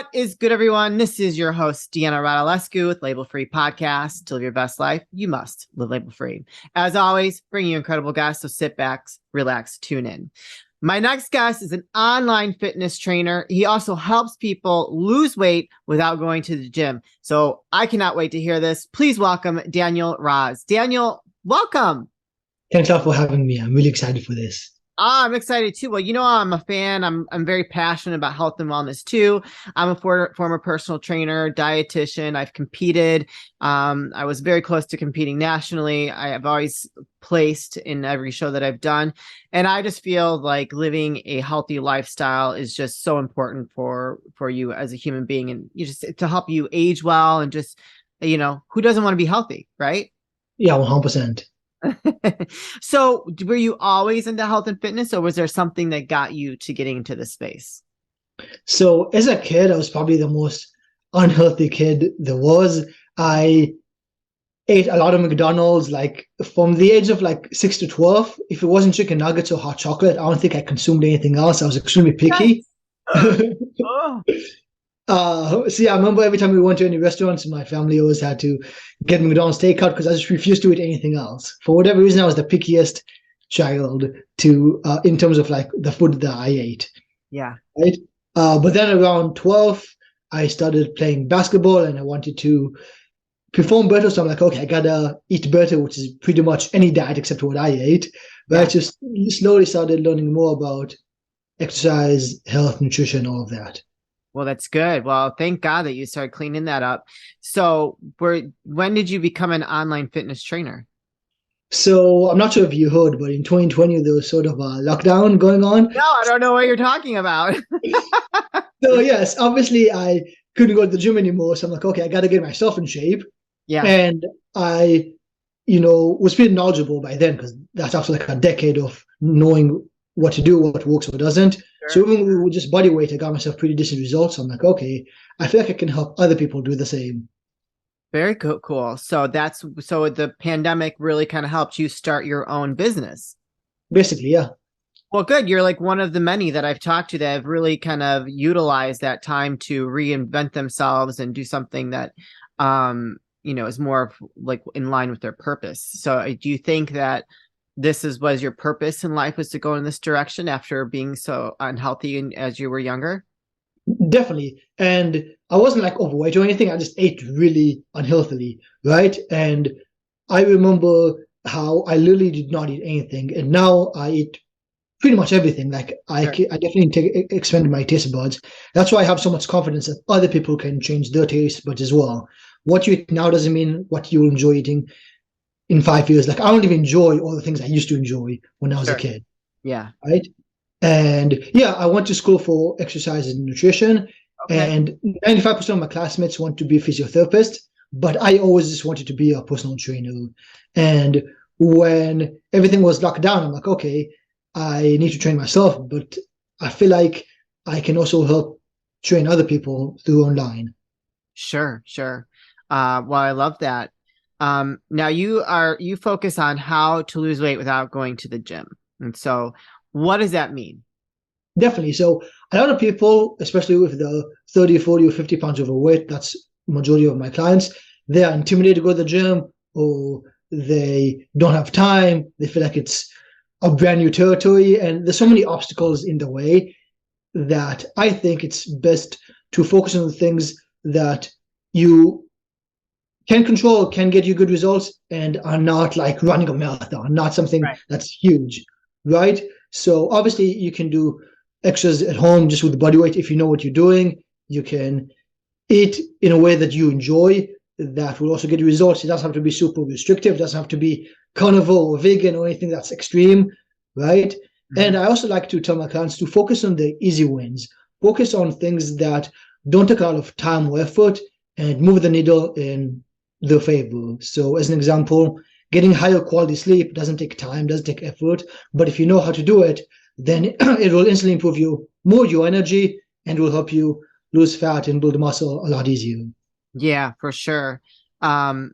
What is good, everyone? This is your host, Daniel Raz with Label Free Podcast. To live your best life, you must live label free. As always, bringing you incredible guests, so sit back, relax, tune in. My next guest is an online fitness trainer. He also helps people lose weight without going to the gym. So I cannot wait to hear this. Please welcome Daniel Raz. Daniel, welcome. Thanks a lot for having me. I'm really excited for this. I'm excited too. Well, I'm a fan. I'm very passionate about health and wellness too. I'm a former personal trainer, dietitian. I've competed. I was very close to competing nationally. I have always placed in every show that I've done. And I just feel like living a healthy lifestyle is just so important for you as a human being, and you just to help you age well, and just, who doesn't want to be healthy, right? Yeah, 100%. So were you always into health and fitness, or was there something that got you to getting into this space? So as a kid, I was probably the most unhealthy kid there was. I ate a lot of McDonald's, like from the age of like 6 to 12. If it wasn't chicken nuggets or hot chocolate, I don't think I consumed anything else. I was extremely picky. Oh, So yeah, I remember every time we went to any restaurants, my family always had to get McDonald's takeout because I just refused to eat anything else. For whatever reason, I was the pickiest child to in terms of like the food that I ate. yeah. Right. But then around 12, I started playing basketball and I wanted to perform better. So I'm like, okay, I gotta eat better, which is pretty much any diet except what I ate. But Yeah. I just slowly started learning more about exercise, health, nutrition, all of that. Well, that's good. Well, thank God that you started cleaning that up. So when did you become an online fitness trainer? So I'm not sure if you heard, but in 2020 there was sort of a lockdown going on. No, I don't know what you're talking about. So yes, obviously I couldn't go to the gym anymore. So I'm like, okay, I got to get myself in shape. Yeah. And I, was pretty knowledgeable by then because that's after like a decade of knowing what to do, what works, what doesn't. Sure. So even with just body weight, I got myself pretty decent results. So I'm like, okay, I feel like I can help other people do the same. Very cool. So the pandemic really kind of helped you start your own business. Basically, yeah. Well, good. You're like one of the many that I've talked to that have really kind of utilized that time to reinvent themselves and do something that, is more of like in line with their purpose. So do you think that was your purpose in life, was to go in this direction after being so unhealthy as you were younger? Definitely. And I wasn't like overweight or anything. I just ate really unhealthily, right? And I remember how I literally did not eat anything. And now I eat pretty much everything. Like Sure. I definitely expanded my taste buds. That's why I have so much confidence that other people can change their taste buds as well. What you eat now doesn't mean what you will enjoy eating in 5 years. Like I don't even enjoy all the things I used to enjoy when I was a Sure. kid, Yeah. right? And yeah, I went to school for exercise and nutrition, Okay. and 95% of my classmates want to be physiotherapists, but I always just wanted to be a personal trainer. And when everything was locked down, I'm like, okay, I need to train myself, but I feel like I can also help train other people through online. Sure. Well, I love that. Now you focus on how to lose weight without going to the gym. And so what does that mean? Definitely. So a lot of people, especially with the 30, 40, or 50 pounds overweight, that's majority of my clients, they are intimidated to go to the gym, or they don't have time. They feel like it's a brand new territory. And there's so many obstacles in the way that I think it's best to focus on the things that you can control, can get you good results, and are not like running a marathon, not something Right. that's huge, right? So obviously you can do extras at home just with body weight if you know what you're doing. You can eat in a way that you enjoy that will also get you results. It doesn't have to be super restrictive. It doesn't have to be carnivore or vegan or anything that's extreme, right? Mhm. And I also like to tell my clients to focus on the easy wins. Focus on things that don't take a lot of time or effort and move the needle in their favor. So as an example, getting higher quality sleep doesn't take time, doesn't take effort. But if you know how to do it, then it will instantly improve your energy, and will help you lose fat and build muscle a lot easier. Yeah, for sure. Um,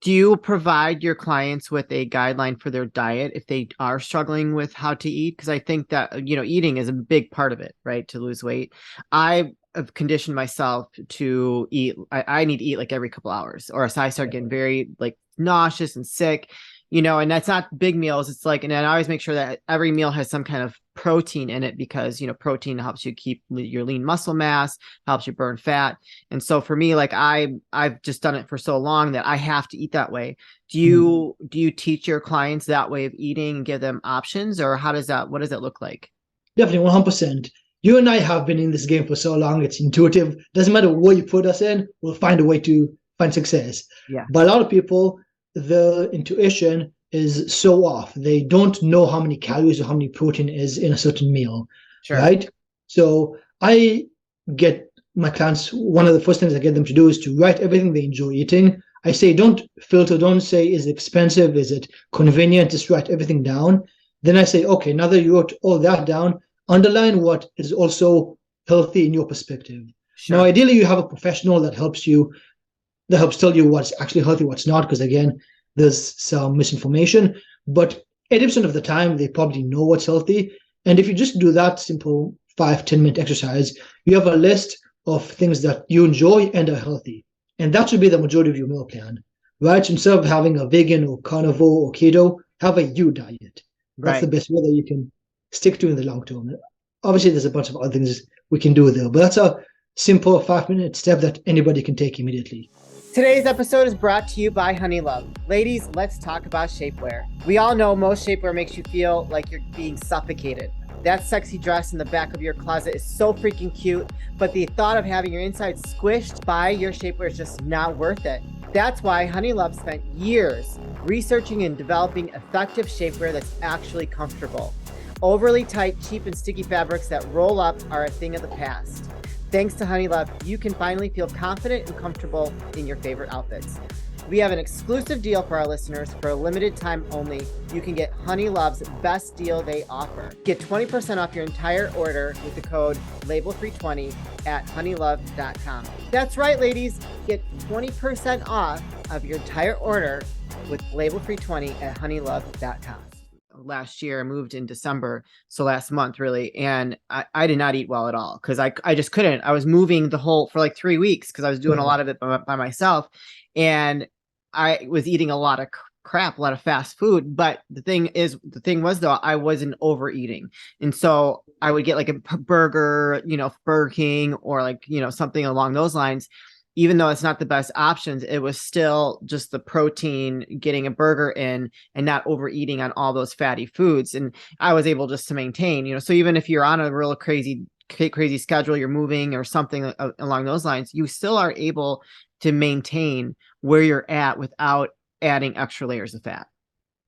do you provide your clients with a guideline for their diet if they are struggling with how to eat? Because I think that, eating is a big part of it, right? To lose weight. I have conditioned myself to eat. I need to eat like every couple hours, or else I start getting very like nauseous and sick, and that's not big meals. It's like, and then I always make sure that every meal has some kind of protein in it because, protein helps you keep your lean muscle mass, helps you burn fat. And so for me, like I've just done it for so long that I have to eat that way. Do you teach your clients that way of eating and give them options, or what does that look like? Definitely 100%. You and I have been in this game for so long, it's intuitive. Doesn't matter what you put us in, we'll find a way to find success. Yeah. But a lot of people, the intuition is so off. They don't know how many calories or how many protein is in a certain meal, Sure. right? So I get my clients, one of the first things I get them to do is to write everything they enjoy eating. I say, don't filter, don't say, is it expensive? Is it convenient? Just write everything down. Then I say, okay, now that you wrote all that down, underline what is also healthy in your perspective. Sure. Now, ideally, you have a professional that helps tell you what's actually healthy, what's not, because again, there's some misinformation. But 80% of the time, they probably know what's healthy. And if you just do that simple 5-10 minute exercise, you have a list of things that you enjoy and are healthy. And that should be the majority of your meal plan, right? Instead of having a vegan or carnivore or keto, have a you diet. That's Right. the best way that you can stick to in the long term. Obviously, there's a bunch of other things we can do there, but that's a simple 5-minute step that anybody can take immediately. Today's episode is brought to you by Honeylove. Ladies, let's talk about shapewear. We all know most shapewear makes you feel like you're being suffocated. That sexy dress in the back of your closet is so freaking cute, but the thought of having your insides squished by your shapewear is just not worth it. That's why Honeylove spent years researching and developing effective shapewear that's actually comfortable. Overly tight, cheap, and sticky fabrics that roll up are a thing of the past. Thanks to Honeylove, you can finally feel confident and comfortable in your favorite outfits. We have an exclusive deal for our listeners. For a limited time only, you can get Honeylove's best deal they offer. Get 20% off your entire order with the code LABEL320 at honeylove.com. That's right, ladies. Get 20% off of your entire order with LABEL320 at honeylove.com. Last year, I moved in December, so last month really, and I did not eat well at all because I just couldn't. I was moving for like 3 weeks because I was doing a lot of it by myself, and I was eating a lot of crap, a lot of fast food. But the thing was though, I wasn't overeating, and so I would get like a burger, Burger King, or like something along those lines. Even though it's not the best options, it was still just the protein, getting a burger in and not overeating on all those fatty foods. And I was able just to maintain, so even if you're on a real crazy schedule, you're moving or something along those lines, you still are able to maintain where you're at without adding extra layers of fat.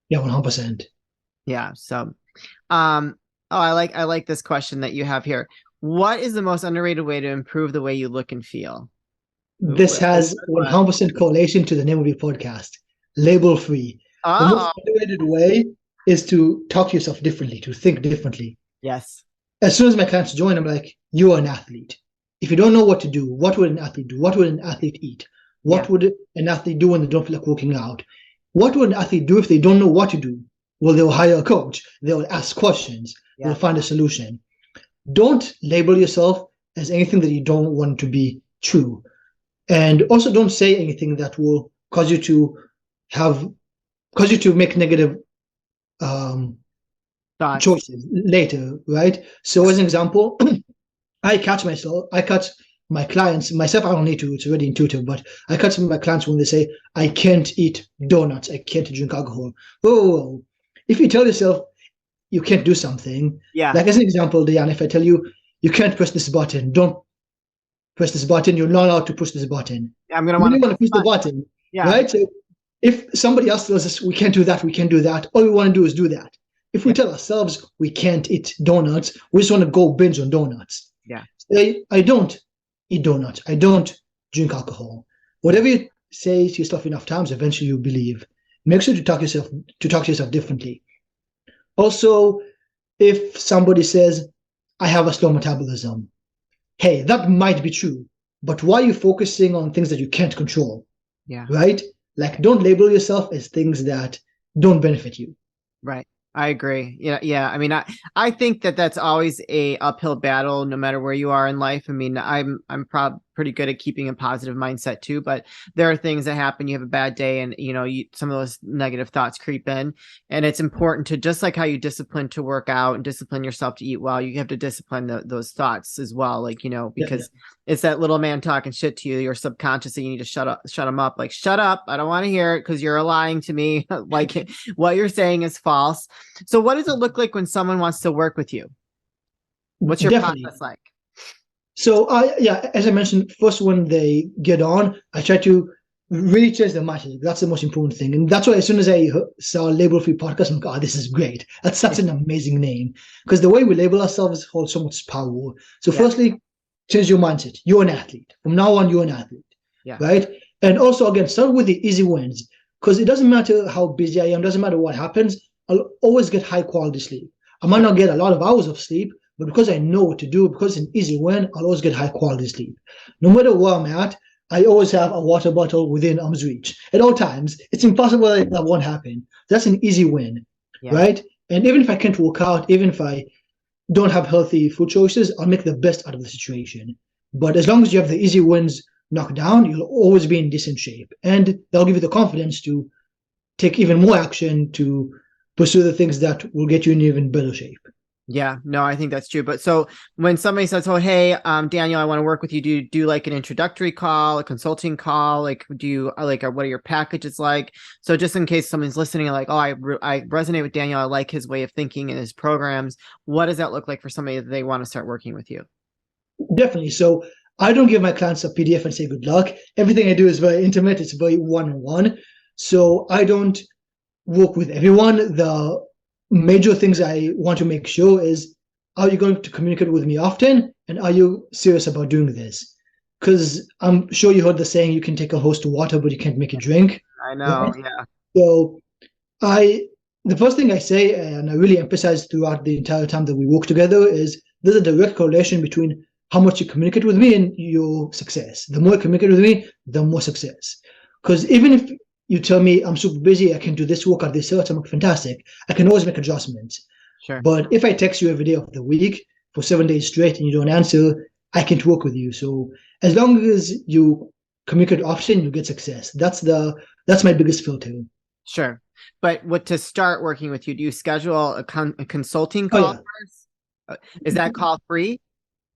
Yeah, 100%. Yeah. So, I like this question that you have here. What is the most underrated way to improve the way you look and feel? This has 100% correlation to the name of your podcast, Label Free. The most underrated way is to talk to yourself differently, to think differently. Yes. As soon as my clients join, I'm like, you are an athlete. If you don't know what to do, what would an athlete do? What would an athlete eat? What would an athlete do when they don't feel like working out? What would an athlete do if they don't know what to do? Well, they'll hire a coach. They'll ask questions. They'll find a solution. Don't label yourself as anything that you don't want to be true. And also don't say anything that will cause you to make negative choices later, right? So as an example, I catch my clients, myself, I don't need to, it's already intuitive, but I catch some of my clients when they say, I can't eat donuts, I can't drink alcohol. Whoa. If you tell yourself you can't do something, like as an example, Diane, if I tell you, you can't press this button, don't press this button, you're not allowed to push this button. I'm going to want to push the button, right? So if somebody else tells us we can't do that, all we want to do is do that. If we tell ourselves we can't eat donuts, we just want to go binge on donuts. Say, I don't eat donuts, I don't drink alcohol. Whatever you say to yourself enough times, eventually you believe. Make sure to talk to yourself differently. Also, if somebody says, I have a slow metabolism, hey, that might be true, but why are you focusing on things that you can't control? Right? Like, don't label yourself as things that don't benefit you. Right. I agree. Yeah, yeah. I mean, I think that that's always a uphill battle, no matter where you are in life. I mean, I'm pretty good at keeping a positive mindset too, but there are things that happen. You have a bad day, and some of those negative thoughts creep in, and it's important to, just like how you discipline to work out and discipline yourself to eat well, you have to discipline those thoughts as well. Like, Yeah, because it's that little man talking shit to you, your subconscious, and you need to shut him up. Like, shut up! I don't want to hear it because you're lying to me. Like, what you're saying is false. So what does it look like when someone wants to work with you? What's your definitely. process like? So yeah, as I mentioned, first when they get on, I try to really change their mindset. That's the most important thing, and that's why as soon as I saw Label Free Podcast, I'm like, oh, this is great. That's such an amazing name because the way we label ourselves holds so much power. So Yeah. firstly, change your mindset. You're an athlete. From now on, you're an athlete, Yeah. right? And also again, start with the easy wins because it doesn't matter how busy I am, doesn't matter what happens. I'll always get high quality sleep. I might Sure. not get a lot of hours of sleep, but because I know what to do, because it's an easy win, I'll always get high quality sleep. No matter where I'm at, I always have a water bottle within arm's reach at all times. It's impossible that won't happen. That's an easy win, Yeah. right? And even if I can't work out, even if I don't have healthy food choices, I'll make the best out of the situation. But as long as you have the easy wins knocked down, you'll always be in decent shape. And that'll give you the confidence to take even more action to pursue the things that will get you in even better shape. Yeah, no, I think that's true. But so when somebody says, "Oh, hey, Daniel, I want to work with you," do you do like an introductory call, a consulting call? Like, do you like, what are your packages like? So just in case someone's listening and like, "Oh, I resonate with Daniel. I like his way of thinking and his programs." What does that look like for somebody that they want to start working with you? Definitely. So I don't give my clients a PDF and say good luck. Everything I do is very intimate. It's very one-on-one. So I don't work with everyone. The major things I want to make sure is, are you going to communicate with me often? And are you serious about doing this? Because I'm sure you heard the saying, you can take a horse to water, but you can't make it drink. I know. Right? Yeah. So I, the first thing I say, and I really emphasize throughout the entire time that we work together, is there's a direct correlation between how much you communicate with me and your success. The more you communicate with me, the more success. Because even if you tell me I'm super busy, I can do this work at this search, I'm like, fantastic. I can always make adjustments. Sure. But if I text you every day of the week for 7 days straight and you don't answer, I can't work with you. So as long as you communicate often, you get success. That's my biggest filter. Sure. But what to start working with you, do you schedule a consulting Oh call yeah. first? Is that call free?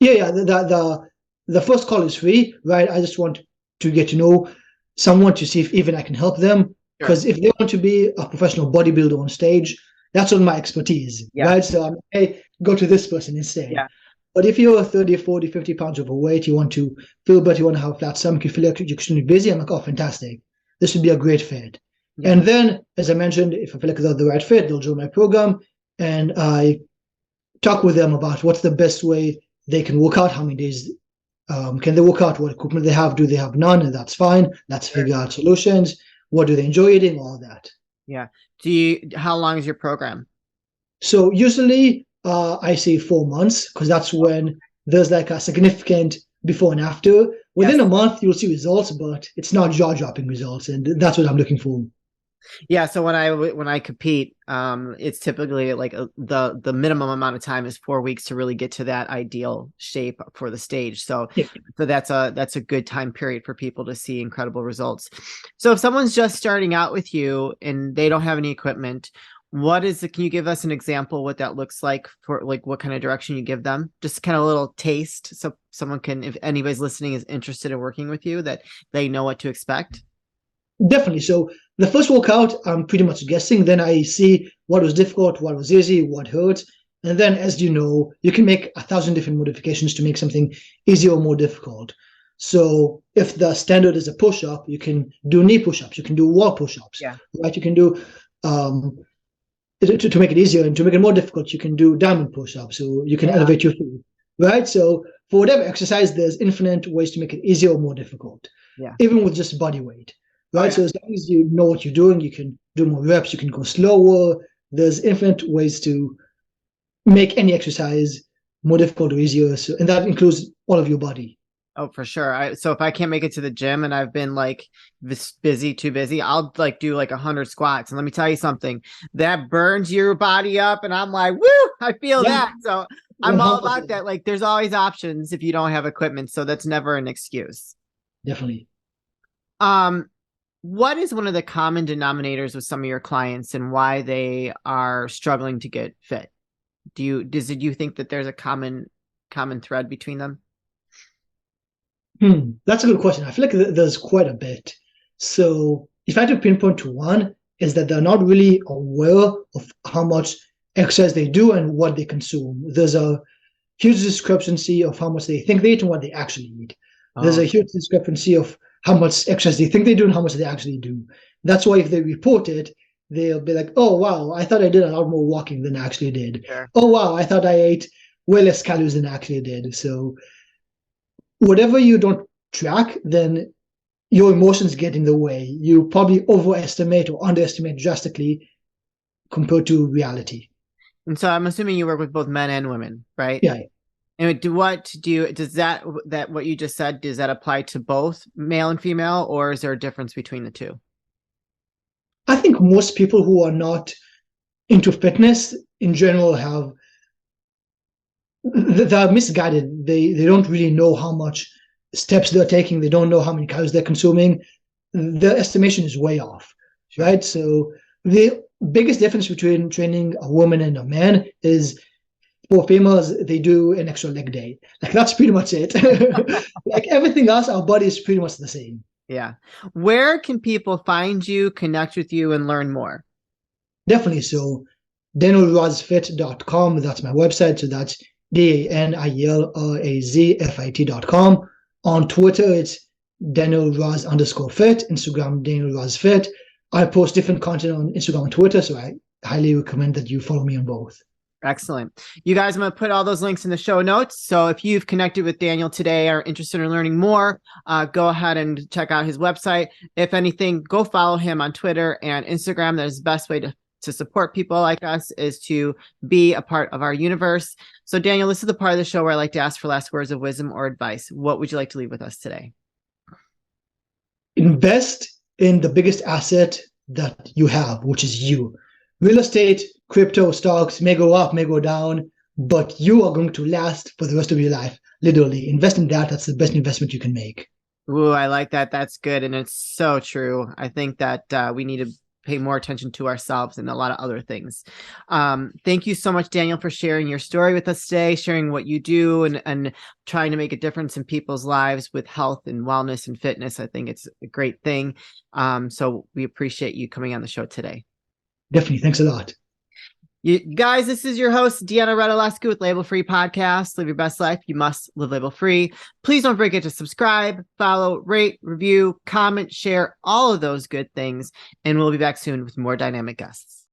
Yeah. The first call is free, right? I just want to get to know someone to see if even I can help them. Sure. Because if they want to be a professional bodybuilder on stage, that's not my expertise, Yeah. right? So I'm hey, go to this person instead. Yeah. But if you're 30, 40, 50 pounds overweight, you want to feel better, you want to have a flat stomach, you feel like you're extremely busy, I'm like, oh, fantastic. This would be a great fit. Yeah. And then, as I mentioned, if I feel like they're the right fit, they'll join my program and I talk with them about what's the best way they can work out, how many days can they work out, what equipment they have, do they have none, and that's fine. Let's Sure. figure out solutions. What do they enjoy eating? All that. Yeah. How long is your program? So usually I say 4 months because that's when there's like a significant before and after. Yes. Within a month, you'll see results, but it's not jaw-dropping results, and that's what I'm looking for. Yeah, so when I compete, it's typically like the minimum amount of time is 4 weeks to really get to that ideal shape for the stage. So Yeah. that's a good time period for people to see incredible results. So if someone's just starting out with you and they don't have any equipment, can you give us an example what that looks like, for like what kind of direction you give them? Just kind of a little taste so someone can, if anybody's listening is interested in working with you, that they know what to expect. Definitely. So the first workout, I'm pretty much guessing. Then I see what was difficult, what was easy, what hurt. And then, as you know, you can make 1,000 different modifications to make something easier or more difficult. So if the standard is a push-up, you can do knee push-ups, you can do wall push-ups, Yeah. right? You can do to make it easier and to make it more difficult, you can do diamond push-ups, so you can Yeah. elevate your feet, right? So for whatever exercise, there's infinite ways to make it easier or more difficult, Yeah. even with just body weight, Oh, right? yeah. So as long as you know what you're doing, you can do more reps, you can go slower. There's infinite ways to make any exercise more difficult or easier, so, and that includes all of your body. Oh, for sure. So if I can't make it to the gym and I've been like this busy, too busy, I'll like do like 100 squats. And let me tell you something, that burns your body up. And I'm like, woo, I feel Yeah, that. So I'm all about 100%. that. Like there's always options if you don't have equipment. So that's never an excuse. Definitely. Um, what is one of the common denominators with some of your clients and why they are struggling to get fit? Do you think that there's a common thread between them? That's a good question. I feel like there's quite a bit. So if I had to pinpoint to one, is that they're not really aware of how much exercise they do and what they consume. There's a huge discrepancy of how much they think they eat and what they actually eat. There's Oh, a huge discrepancy of how much exercise they think they do and how much they actually do. That's why if they report it, they'll be like, oh, wow, I thought I did a lot more walking than I actually did. sure. Oh, wow, I thought I ate way less calories than I actually did. So whatever you don't track, then your emotions get in the way. You probably overestimate or underestimate drastically compared to reality. And so I'm assuming you work with both men and women, right? Yeah, And does that what you just said, does that apply to both male and female, or is there a difference between the two? I think most people who are not into fitness in general have they're misguided. They don't really know how much steps they're taking. They don't know how many calories they're consuming. Their estimation is way off, Sure. right? So the biggest difference between training a woman and a man is for females, they do an extra leg day. Like that's pretty much it. Like everything else, our body is pretty much the same. Yeah. Where can people find you, connect with you, and learn more? Definitely. So danielrazfit.com, that's my website. So that's DANIELRAZFIT.com. On Twitter, it's Daniel Raz underscore fit, Instagram, Daniel Raz fit. I post different content on Instagram and Twitter, so I highly recommend that you follow me on both. Excellent. You guys, I'm going to put all those links in the show notes. So if you've connected with Daniel today or are interested in learning more, go ahead and check out his website. If anything, go follow him on Twitter and Instagram. That is the best way to support people like us is to be a part of our universe. So Daniel, this is the part of the show where I like to ask for last words of wisdom or advice. What would you like to leave with us today? Invest in the biggest asset that you have, which is you. Real estate, crypto, stocks may go up, may go down, but you are going to last for the rest of your life. Literally, invest in that. That's the best investment you can make. Ooh, I like that. That's good. And it's so true. I think that we need to pay more attention to ourselves and a lot of other things. Thank you so much, Daniel, for sharing your story with us today, sharing what you do and trying to make a difference in people's lives with health and wellness and fitness. I think it's a great thing. So we appreciate you coming on the show today. Definitely. Thanks a lot. You guys, this is your host, Deanna Radulescu with Label Free Podcast. Live your best life. You must live label free. Please don't forget to subscribe, follow, rate, review, comment, share, all of those good things. And we'll be back soon with more dynamic guests.